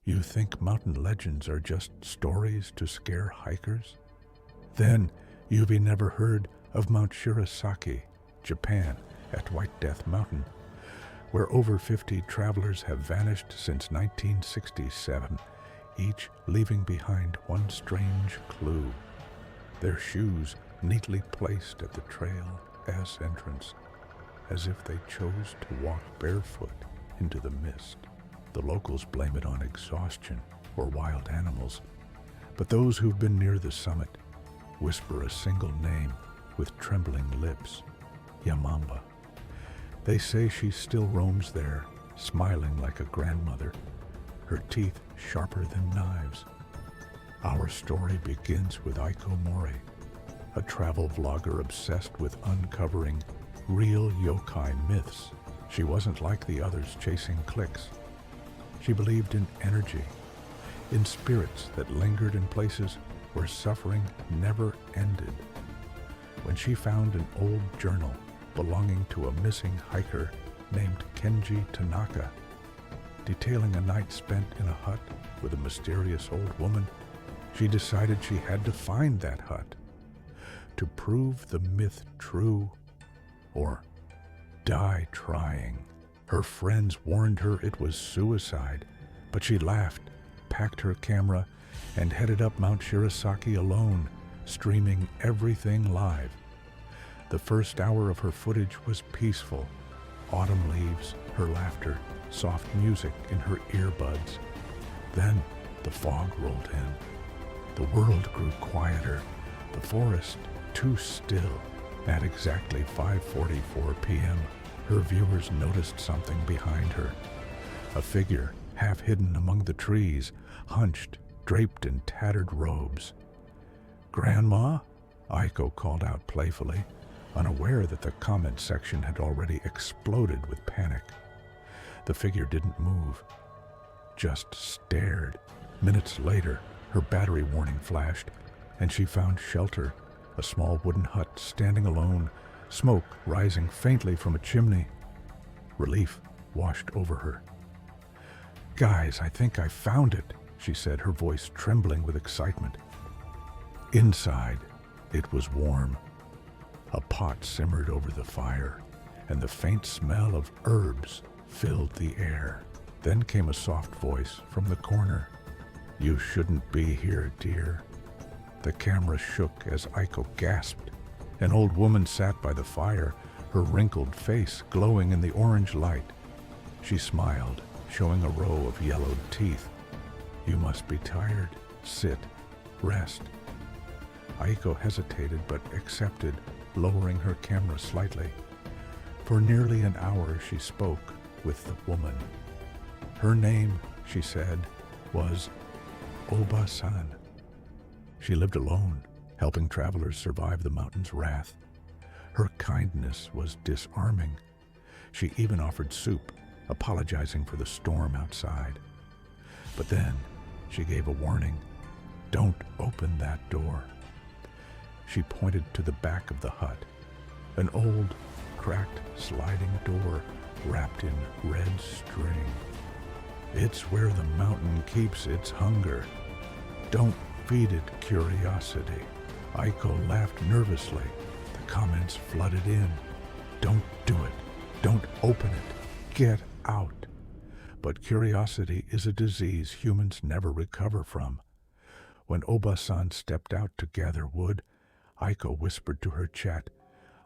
You think mountain legends are just stories to scare hikers? Then you've never heard of Mount Shirasaki, Japan, at White Death Mountain, where over 50 travelers have vanished since 1967, each leaving behind one strange clue: their shoes neatly placed at the trail as entrance, as if they chose to walk barefoot into the mist. The locals blame it on exhaustion or wild animals, but those who've been near the summit whisper a single name with trembling lips: Yamamba. They say she still roams there, smiling like a grandmother, her teeth sharper than knives. Our story begins with Aiko Mori, a travel vlogger obsessed with uncovering real yokai myths. She wasn't like the others chasing clicks. She believed in energy, in spirits that lingered in places where suffering never ended. When she found an old journal belonging to a missing hiker named Kenji Tanaka, detailing a night spent in a hut with a mysterious old woman, she decided she had to find that hut to prove the myth true or die trying. Her friends warned her it was suicide, but she laughed, packed her camera, and headed up Mount Shirasaki alone, streaming everything live. The first hour of her footage was peaceful. Autumn leaves, her laughter, soft music in her earbuds. Then the fog rolled in. The world grew quieter, the forest too still. At exactly 5:44 p.m., her viewers noticed something behind her. A figure, half hidden among the trees, hunched, draped in tattered robes. "Grandma?" Aiko called out playfully, unaware that the comment section had already exploded with panic. The figure didn't move, just stared. Minutes later, her battery warning flashed, and she found shelter, a small wooden hut standing alone, smoke rising faintly from a chimney. Relief washed over her. "Guys, I think I found it," she said, her voice trembling with excitement. Inside, it was warm. A pot simmered over the fire, and the faint smell of herbs filled the air. Then came a soft voice from the corner. "You shouldn't be here, dear." The camera shook as Aiko gasped. An old woman sat by the fire, her wrinkled face glowing in the orange light. She smiled, showing a row of yellowed teeth. "You must be tired. Sit. Rest." Aiko hesitated but accepted, lowering her camera slightly. For nearly an hour she spoke with the woman. Her name, she said, was Oba-san. She lived alone, helping travelers survive the mountain's wrath. Her kindness was disarming. She even offered soup, apologizing for the storm outside. But then she gave a warning. "Don't open that door." She pointed to the back of the hut, an old, cracked sliding door wrapped in red string. "It's where the mountain keeps its hunger. Don't feed it curiosity." Aiko laughed nervously. The comments flooded in. "Don't do it. Don't open it. Get out." But curiosity is a disease humans never recover from. When Oba-san stepped out to gather wood, Aiko whispered to her chat,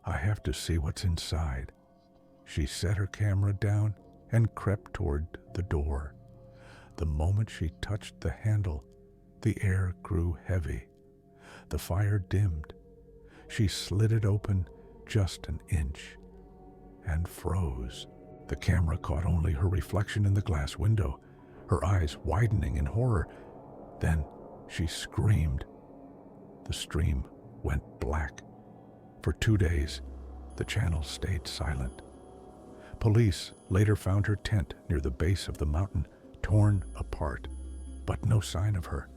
"I have to see what's inside." She set her camera down and crept toward the door. The moment she touched the handle, the air grew heavy. The fire dimmed. She slid it open just an inch and froze. The camera caught only her reflection in the glass window, her eyes widening in horror. Then she screamed. The stream went black. For 2 days, the channel stayed silent. Police later found her tent near the base of the mountain, torn apart, but no sign of her.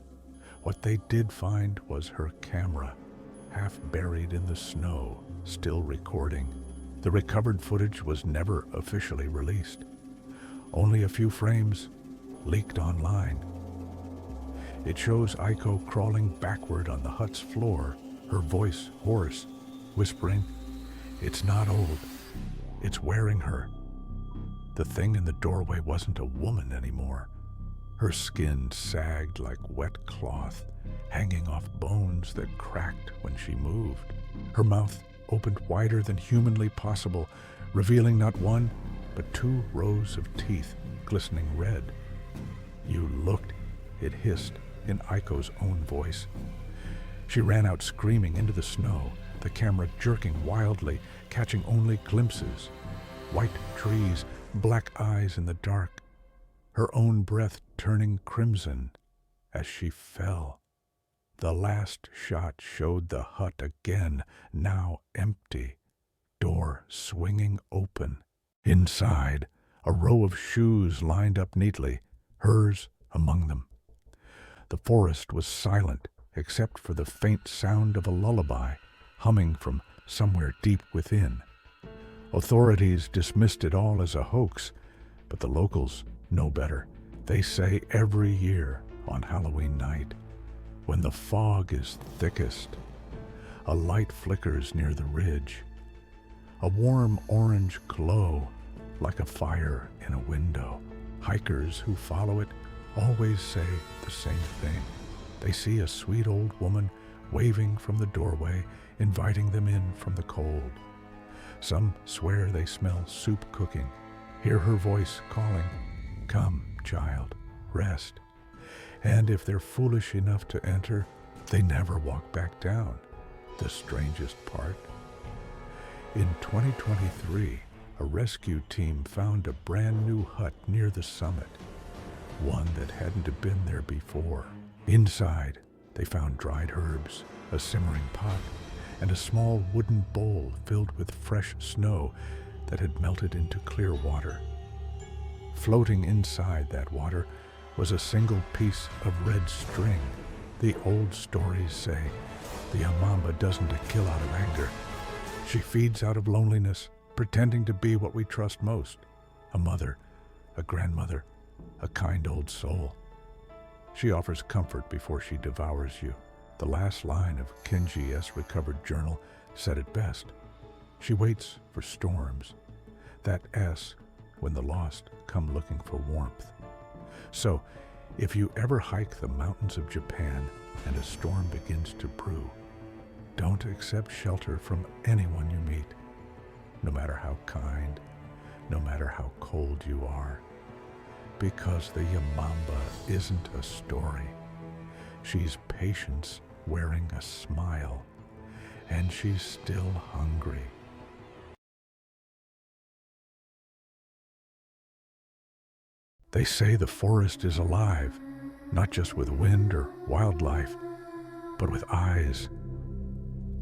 What they did find was her camera, half buried in the snow, still recording. The recovered footage was never officially released. Only a few frames leaked online. It shows Aiko crawling backward on the hut's floor, her voice hoarse, whispering, "It's not old. It's wearing her." The thing in the doorway wasn't a woman anymore. Her skin sagged like wet cloth, hanging off bones that cracked when she moved. Her mouth opened wider than humanly possible, revealing not one, but 2 rows of teeth, glistening red. "You looked," it hissed in Aiko's own voice. She ran out screaming into the snow, the camera jerking wildly, catching only glimpses. White trees, black eyes in the dark, her own breath turning crimson as she fell. The last shot showed the hut again, now empty, door swinging open. Inside, a row of shoes lined up neatly, hers among them. The forest was silent except for the faint sound of a lullaby humming from somewhere deep within. Authorities dismissed it all as a hoax, but the locals know better. They say every year on Halloween night, when the fog is thickest, a light flickers near the ridge, a warm orange glow like a fire in a window. Hikers who follow it always say the same thing. They see a sweet old woman waving from the doorway, inviting them in from the cold. Some swear they smell soup cooking, hear her voice calling, "Come, child, rest." And if they're foolish enough to enter, they never walk back down. The strangest part. In 2023, a rescue team found a brand new hut near the summit, one that hadn't been there before. Inside, they found dried herbs, a simmering pot, and a small wooden bowl filled with fresh snow that had melted into clear water. Floating inside that water was a single piece of red string. The old stories say the Amamba doesn't kill out of anger. She feeds out of loneliness, pretending to be what we trust most: a mother, a grandmother, a kind old soul. She offers comfort before she devours you. The last line of Kenji S. recovered journal said it best. She waits for storms. That S when the lost come looking for warmth. So, if you ever hike the mountains of Japan and a storm begins to brew, don't accept shelter from anyone you meet, no matter how kind, no matter how cold you are. Because the Yamamba isn't a story. She's patience wearing a smile, and she's still hungry. They say the forest is alive, not just with wind or wildlife, but with eyes,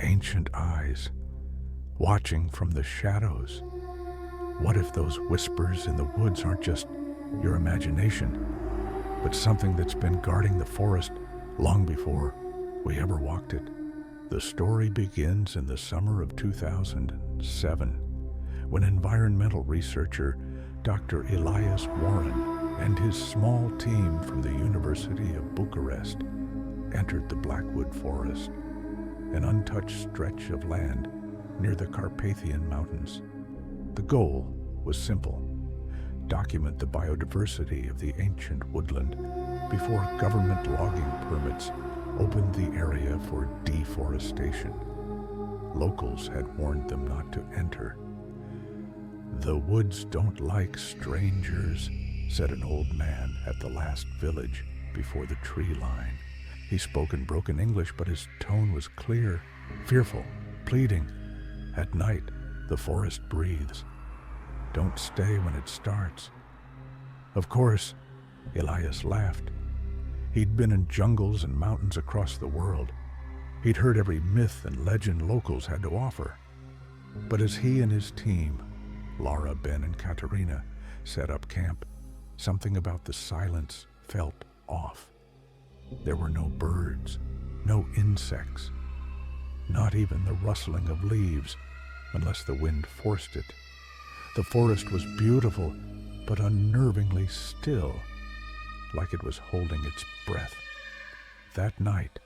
ancient eyes, watching from the shadows. What if those whispers in the woods aren't just your imagination, but something that's been guarding the forest long before we ever walked it? The story begins in the summer of 2007, when environmental researcher Dr. Elias Warren and his small team from the University of Bucharest entered the Blackwood Forest, an untouched stretch of land near the Carpathian Mountains. The goal was simple: document the biodiversity of the ancient woodland before government logging permits opened the area for deforestation. Locals had warned them not to enter. "The woods don't like strangers," said an old man at the last village before the tree line. He spoke in broken English, but his tone was clear, fearful, pleading. At night, the forest breathes. Don't stay when it starts. Of course, Elias laughed. He'd been in jungles and mountains across the world. He'd heard every myth and legend locals had to offer. But as he and his team, Laura, Ben, and Katerina, set up camp, something about the silence felt off. There were no birds, no insects, not even the rustling of leaves, unless the wind forced it. The forest was beautiful, but unnervingly still, like it was holding its breath. that night,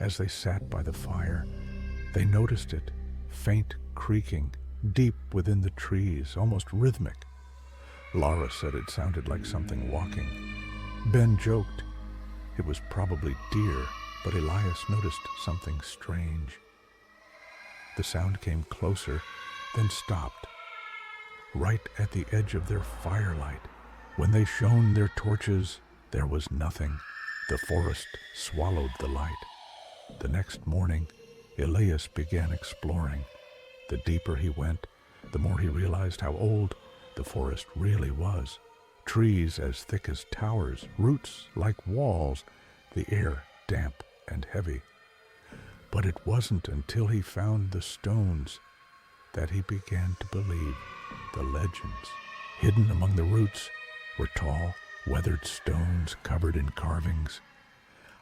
as they sat by the fire, they noticed it, faint creaking, deep within the trees, almost rhythmic. Lara said it sounded like something walking. Ben joked it was probably deer, but Elias noticed something strange. The sound came closer, then stopped. Right at the edge of their firelight, when they shone their torches, there was nothing. The forest swallowed the light. The next morning, Elias began exploring. The deeper he went, the more he realized how old the forest really was. Trees as thick as towers, roots like walls, the air damp and heavy. But it wasn't until he found the stones that he began to believe the legends. Hidden among the roots were tall, weathered stones covered in carvings,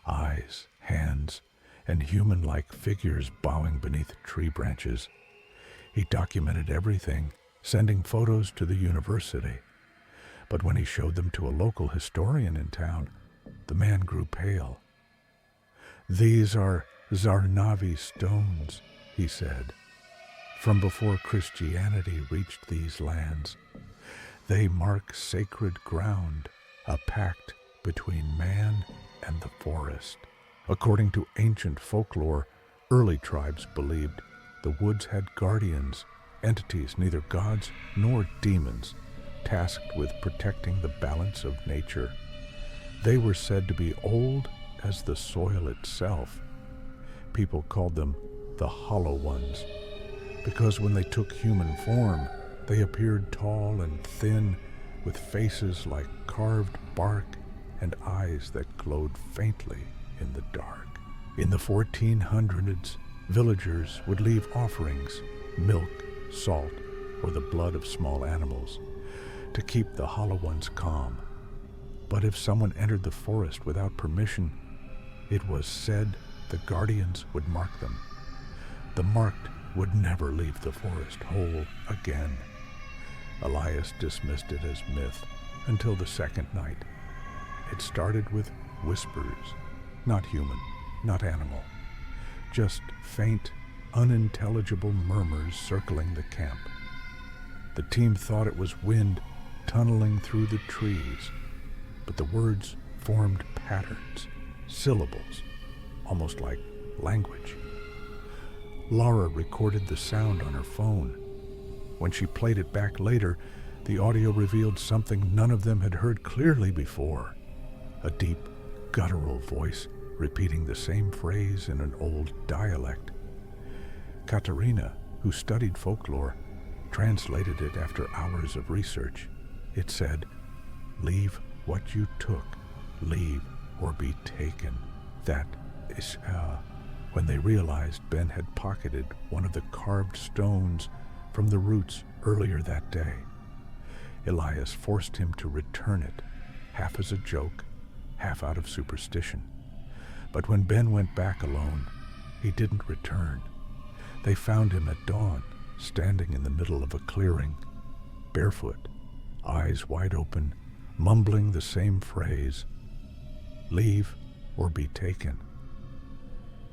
eyes, hands, and human-like figures bowing beneath tree branches. He documented everything, sending photos to the university. But when he showed them to a local historian in town, the man grew pale. "These are Zarnavi stones," he said, "from before Christianity reached these lands. They mark sacred ground, a pact between man and the forest." According to ancient folklore, early tribes believed the woods had guardians, entities neither gods nor demons, tasked with protecting the balance of nature. They were said to be old as the soil itself. People called them the Hollow Ones, because when they took human form, they appeared tall and thin, with faces like carved bark and eyes that glowed faintly in the dark. In the 1400s, villagers would leave offerings, milk, salt, or the blood of small animals, to keep the Hollow Ones calm. But if someone entered the forest without permission, it was said the guardians would mark them. The marked would never leave the forest whole again. Elias dismissed it as myth until the second night. It started with whispers, not human, not animal, just faint, unintelligible murmurs circling the camp. The team thought it was wind tunneling through the trees, but the words formed patterns, syllables, almost like language. Lara recorded the sound on her phone. When she played it back later, the audio revealed something none of them had heard clearly before. A deep, guttural voice repeating the same phrase in an old dialect. Katerina, who studied folklore, translated it after hours of research. It said, "Leave what you took, leave or be taken." That is when they realized Ben had pocketed one of the carved stones from the roots earlier that day. Elias forced him to return it, half as a joke, half out of superstition. But when Ben went back alone, he didn't return. They found him at dawn, standing in the middle of a clearing, barefoot, eyes wide open, mumbling the same phrase, "Leave or be taken."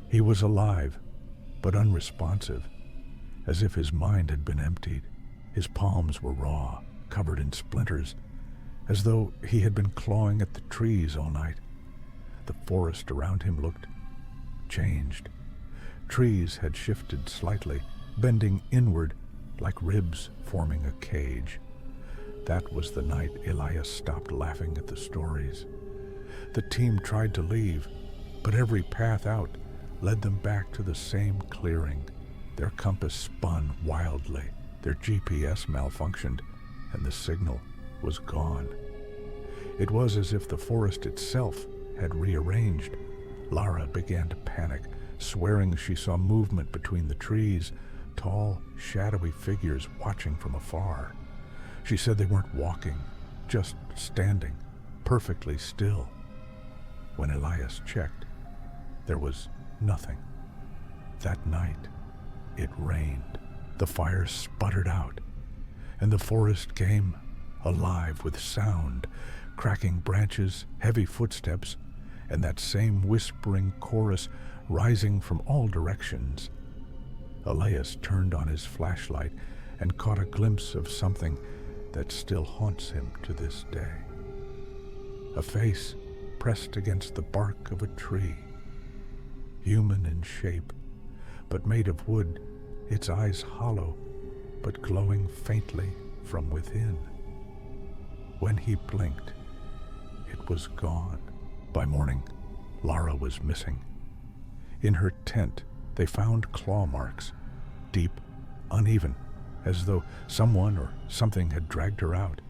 He was alive, but unresponsive, as if his mind had been emptied. His palms were raw, covered in splinters, as though he had been clawing at the trees all night. The forest around him looked changed. Trees had shifted slightly, bending inward like ribs forming a cage. That was the night Elias stopped laughing at the stories. The team tried to leave, but every path out led them back to the same clearing. Their compass spun wildly, their GPS malfunctioned, and the signal was gone. It was as if the forest itself had rearranged. Lara began to panic, swearing she saw movement between the trees, tall, shadowy figures watching from afar. She said they weren't walking, just standing, perfectly still. When Elias checked, there was nothing. That night, it rained. The fire sputtered out, and the forest came alive with sound, cracking branches, heavy footsteps, and that same whispering chorus rising from all directions. Elias turned on his flashlight and caught a glimpse of something that still haunts him to this day. A face pressed against the bark of a tree, human in shape, but made of wood, its eyes hollow, but glowing faintly from within. When he blinked, it was gone. By morning, Lara was missing. In her tent, they found claw marks, deep, uneven, as though someone or something had dragged her out.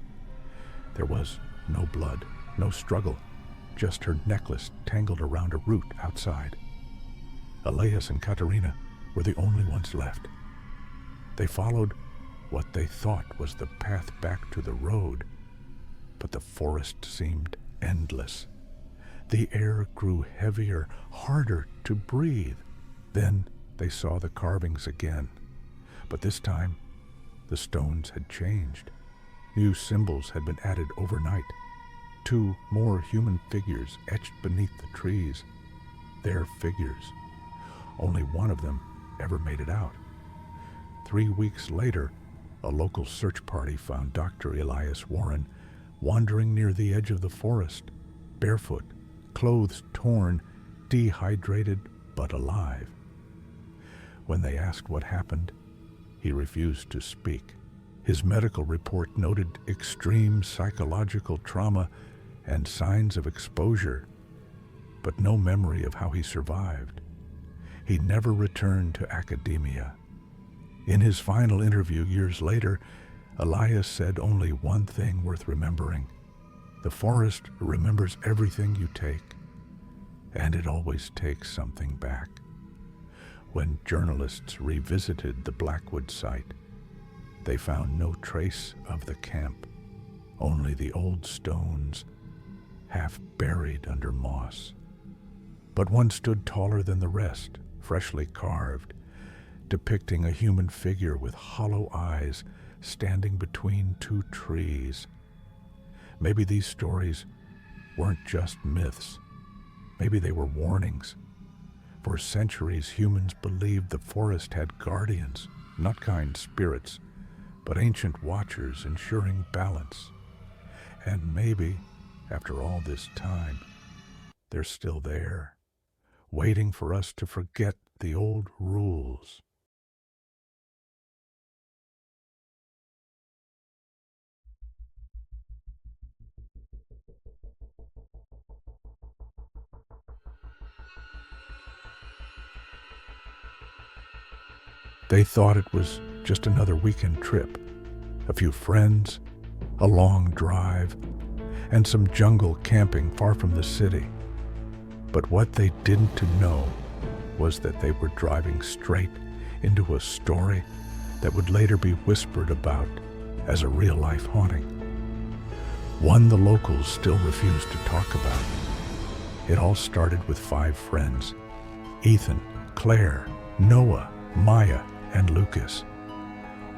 There was no blood, no struggle, just her necklace tangled around a root outside. Elias and Katerina were the only ones left. They followed what they thought was the path back to the road, but the forest seemed endless. The air grew heavier, harder to breathe. Then they saw the carvings again, but this time the stones had changed. New symbols had been added overnight. 2 more human figures etched beneath the trees. Their figures. Only one of them ever made it out. 3 weeks later, a local search party found Dr. Elias Warren wandering near the edge of the forest, barefoot, clothes torn, dehydrated but alive. When they asked what happened, he refused to speak. His medical report noted extreme psychological trauma and signs of exposure, but no memory of how he survived. He never returned to academia. In his final interview years later, Elias said only one thing worth remembering. The forest remembers everything you take, and it always takes something back. When journalists revisited the Blackwood site, they found no trace of the camp, only the old stones, half buried under moss. But one stood taller than the rest, freshly carved, depicting a human figure with hollow eyes standing between 2 trees. Maybe these stories weren't just myths. Maybe they were warnings. For centuries, humans believed the forest had guardians, not kind spirits, but ancient watchers ensuring balance. And maybe, after all this time, they're still there, waiting for us to forget the old rules. They thought it was just another weekend trip, a few friends, a long drive, and some jungle camping far from the city. But what they didn't know was that they were driving straight into a story that would later be whispered about as a real-life haunting. One the locals still refuse to talk about. It all started with 5 friends: Ethan, Claire, Noah, Maya, and Lucas,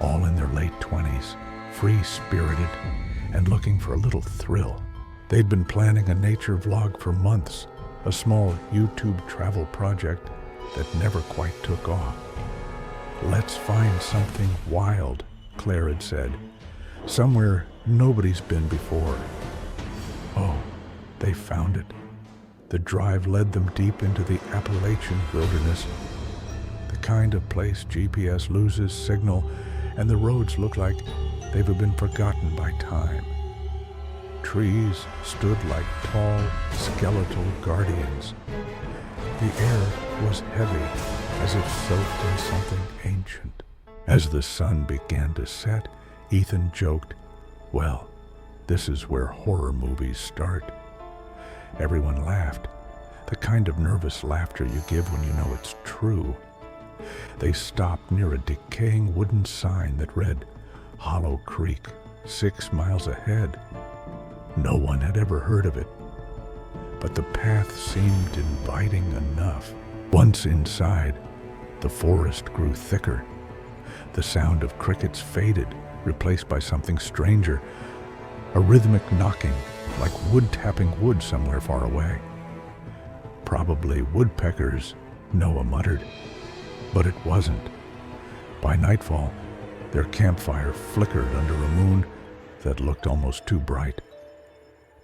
all in their late 20s, free-spirited and looking for a little thrill. They'd been planning a nature vlog for months, a small YouTube travel project that never quite took off. "Let's find something wild," Claire had said, "somewhere nobody's been before." Oh, they found it. The drive led them deep into the Appalachian wilderness, the kind of place GPS loses signal and the roads look like they've been forgotten by time. Trees stood like tall, skeletal guardians. The air was heavy, as if soaked in something ancient. As the sun began to set, Ethan joked, "Well, this is where horror movies start." Everyone laughed, the kind of nervous laughter you give when you know it's true. They stopped near a decaying wooden sign that read, "Hollow Creek, 6 miles ahead." No one had ever heard of it, but the path seemed inviting enough. Once inside, the forest grew thicker. The sound of crickets faded, replaced by something stranger, a rhythmic knocking, like wood tapping wood somewhere far away. Probably woodpeckers, Noah muttered. But it wasn't. By nightfall, their campfire flickered under a moon that looked almost too bright.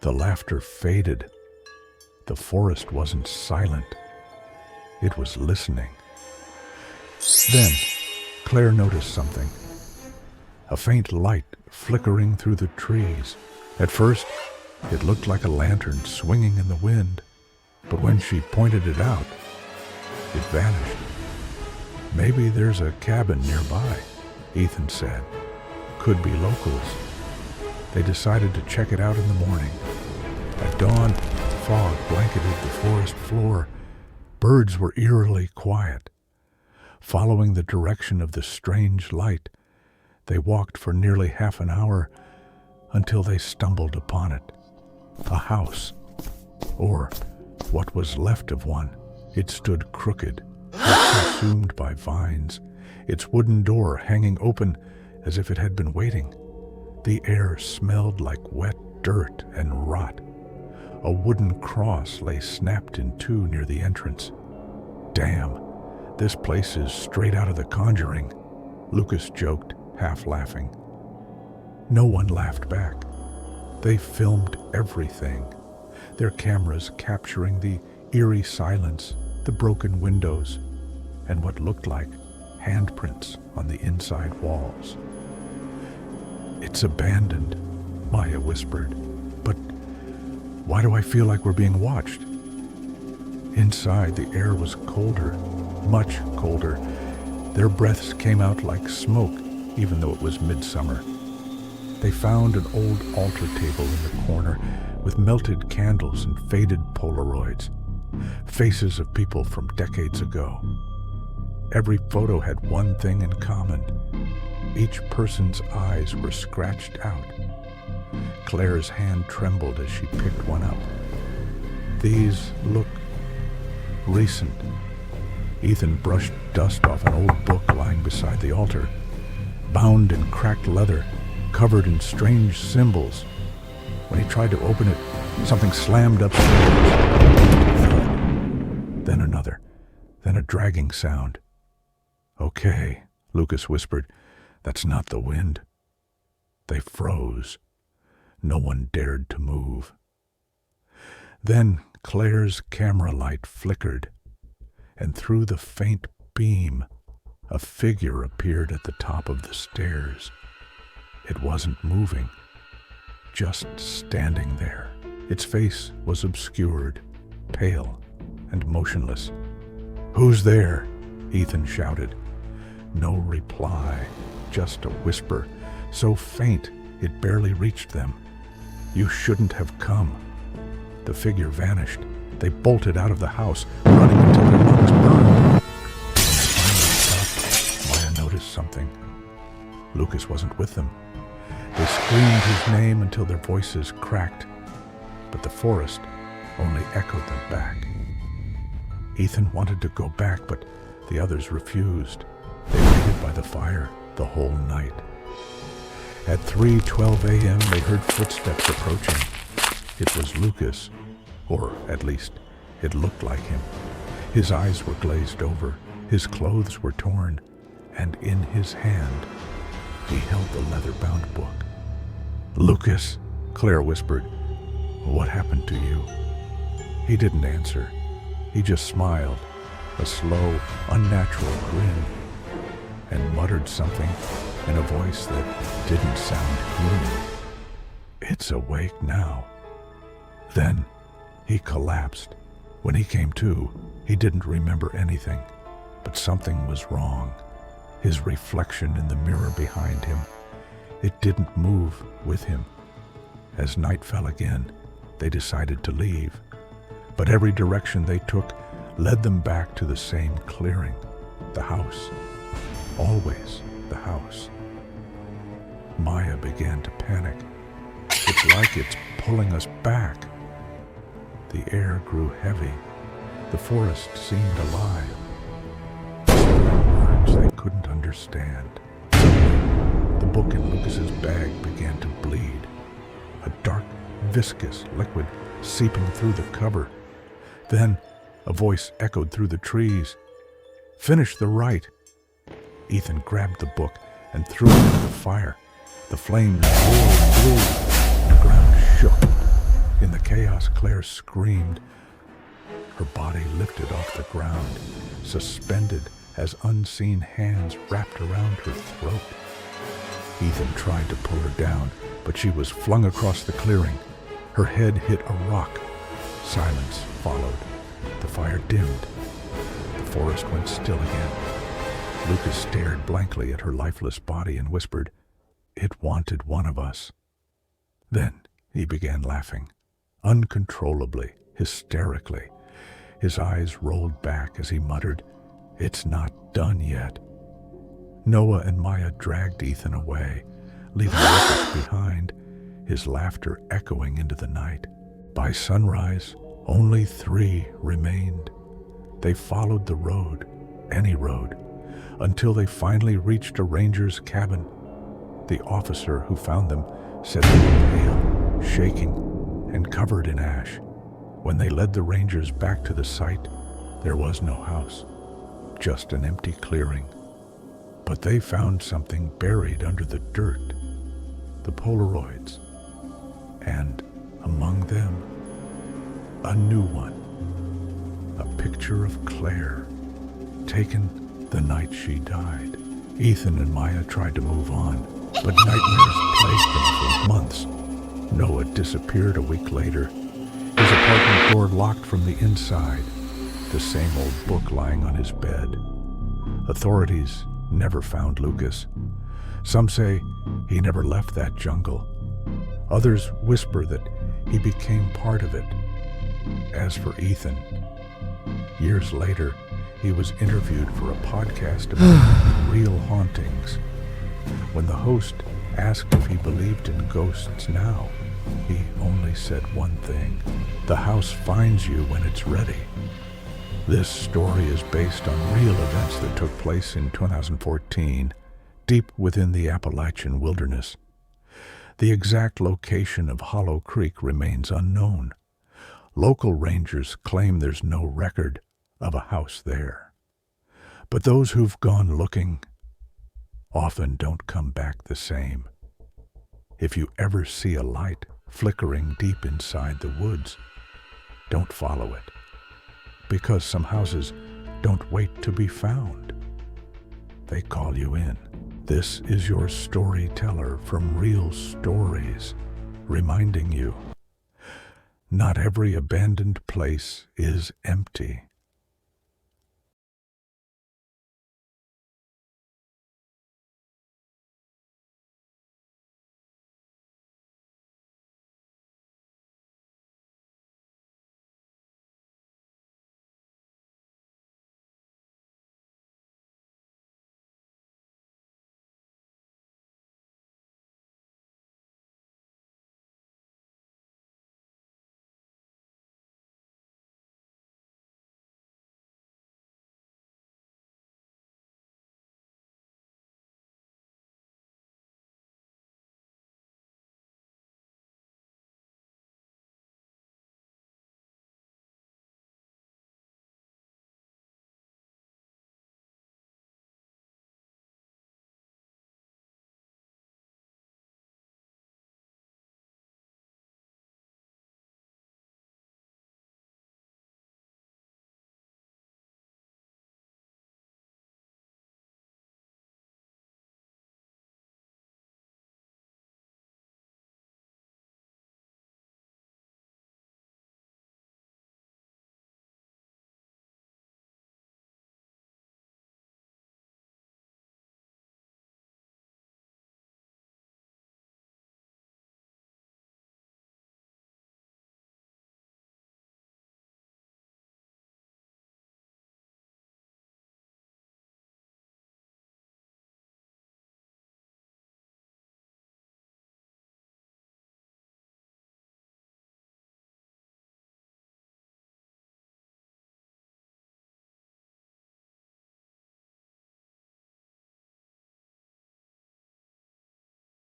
The laughter faded. The forest wasn't silent. It was listening. Then, Claire noticed something. A faint light flickering through the trees. At first, it looked like a lantern swinging in the wind, but when she pointed it out, it vanished. Maybe there's a cabin nearby, Ethan said. Could be locals. They decided to check it out in the morning. At dawn, fog blanketed the forest floor. Birds were eerily quiet. Following the direction of the strange light, they walked for nearly half an hour until they stumbled upon it. A house, or what was left of one. It stood crooked, consumed by vines, its wooden door hanging open as if it had been waiting. The air smelled like wet dirt and rot. A wooden cross lay snapped in two near the entrance. "Damn, this place is straight out of The Conjuring," Lucas joked, half laughing. No one laughed back. They filmed everything, their cameras capturing the eerie silence, the broken windows, and what looked like handprints on the inside walls. "It's abandoned," Maya whispered. "But why do I feel like we're being watched?" Inside, the air was colder, much colder. Their breaths came out like smoke, even though it was midsummer. They found an old altar table in the corner with melted candles and faded Polaroids, faces of people from decades ago. Every photo had one thing in common. Each person's eyes were scratched out. Claire's hand trembled as she picked one up. "These look recent." Ethan brushed dust off an old book lying beside the altar. Bound in cracked leather, covered in strange symbols. When he tried to open it, something slammed upstairs. Then another, then a dragging sound. "Okay," Lucas whispered. "That's not the wind." They froze. No one dared to move. Then Claire's camera light flickered, and through the faint beam, a figure appeared at the top of the stairs. It wasn't moving, just standing there. Its face was obscured, pale, and motionless. "Who's there?" Ethan shouted. No reply, just a whisper, so faint it barely reached them. "You shouldn't have come." The figure vanished. They bolted out of the house, running until their lungs burned. Finally stopped. Maya noticed something. Lucas wasn't with them. They screamed his name until their voices cracked, but the forest only echoed them back. Ethan wanted to go back, but the others refused. They waited by the fire the whole night. At 3:12 a.m., they heard footsteps approaching. It was Lucas, or at least it looked like him. His eyes were glazed over, his clothes were torn, and in his hand he held the leather-bound book. "Lucas," Claire whispered, "what happened to you?" He didn't answer. He just smiled, a slow, unnatural grin, and muttered something in a voice that didn't sound human. "It's awake now." Then he collapsed. When he came to, he didn't remember anything, but something was wrong. His reflection in the mirror behind him, it didn't move with him. As night fell again, they decided to leave, but every direction they took led them back to the same clearing, the house. Always the house. Maya began to panic. "It's like it's pulling us back." The air grew heavy. The forest seemed alive. Words they couldn't understand. The book in Lucas's bag began to bleed. A dark, viscous liquid seeping through the cover. Then A voice echoed through the trees. "Finish the rite." Ethan grabbed the book and threw it into the fire. The flames roared blue, and the ground shook. In the chaos, Claire screamed. Her body lifted off the ground, suspended as unseen hands wrapped around her throat. Ethan tried to pull her down, but she was flung across the clearing. Her head hit a rock. Silence followed. The fire dimmed. The forest went still again. Lucas stared blankly at her lifeless body and whispered, "It wanted one of us." Then he began laughing, uncontrollably, hysterically. His eyes rolled back as he muttered, "It's not done yet." Noah and Maya dragged Ethan away, leaving Lucas behind, his laughter echoing into the night. By sunrise, only 3 remained. They followed the road, any road, until they finally reached a ranger's cabin. The officer who found them said they were pale, shaking, and covered in ash. When they led the rangers back to the site, there was no house, just an empty clearing. But they found something buried under the dirt, the Polaroids, and among them, a new one, a picture of Claire, taken the night she died. Ethan and Maya tried to move on, but nightmares plagued them for months. Noah disappeared a week later, his apartment door locked from the inside, the same old book lying on his bed. Authorities never found Lucas. Some say he never left that jungle. Others whisper that he became part of it. As for Ethan, years later, he was interviewed for a podcast about real hauntings. When the host asked if he believed in ghosts now, he only said one thing: the house finds you when it's ready. This story is based on real events that took place in 2014, deep within the Appalachian wilderness. The exact location of Hollow Creek remains unknown. Local rangers claim there's no record of a house there. But those who've gone looking often don't come back the same. If you ever see a light flickering deep inside the woods, don't follow it, because some houses don't wait to be found. They call you in. This is your storyteller from Real Stories, reminding you, not every abandoned place is empty.